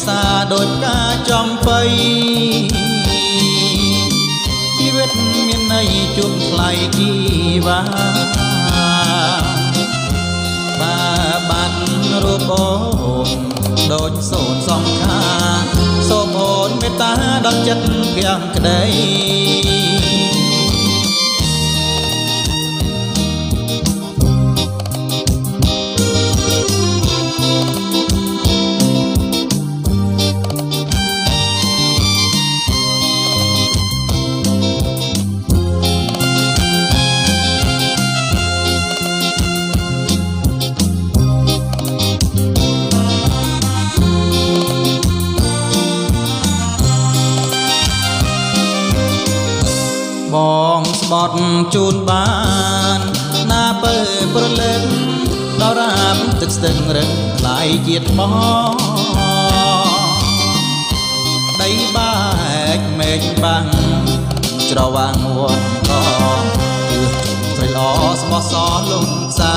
សាដូចការចំបៃជីវិតមានន័យជួបថ្លៃគីវ៉ាបាត់រូបអូនដូចសូនសំខាសូមអូនមេត្តាដល់ចិត្តភៀងក្តីបងស្បត់ជូនបានណាពើប្រលឹកដល់រាបទឹកស្ទឹងរឹងថ្លៃជាតិមកដីបែកមេឃបាំងច្រវាងវត្តកគឺស្រីល្អស្មោះសរលំខ្សៃ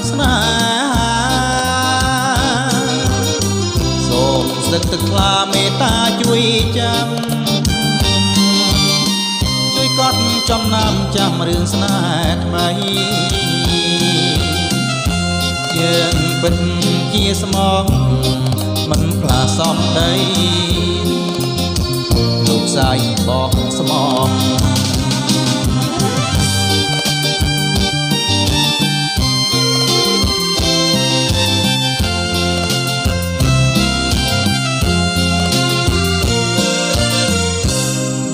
ស្នេហាសូមស្ទឹកទឹកថ្លាមេត្តាជួយចាំជួយកត់ចំណាំចាំរឿងស្នេហ៍ថ្មីយើងពិតជាស្មោះមិនផ្លាសំដីលោកស្រីបកស្មោះ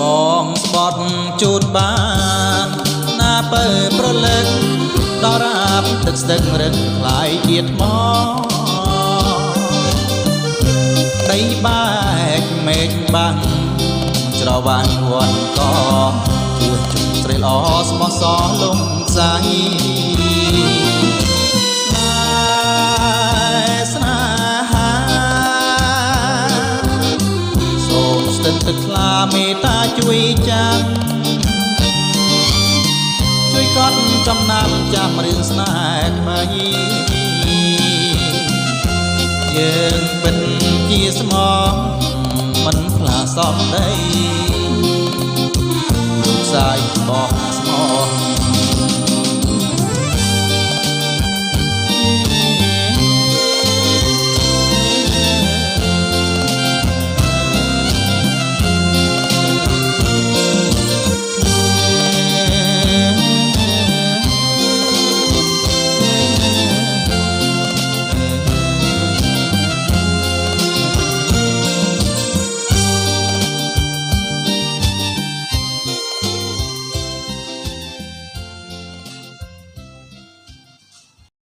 បងស្បត់ជូនបានណាពើប្រលឹកដល់រាបទឹកស្ទឹងរឹងថ្លៃជាតិមកដីបែកមេឃបាំងច្រវាងវត្តកជួសជុំស្រីល្អស្មោះសរលំខ្សៃស្នេហាសូមស្ទឹកទឹកថ្លាមេត្តាជួយចាំជួយកត់ចំណាំចាំរឿងស្នេហ៍ថ្មីយើងពិតជាស្មោះមិនផ្លាសំដីលោកស្រីបោះស្មោះ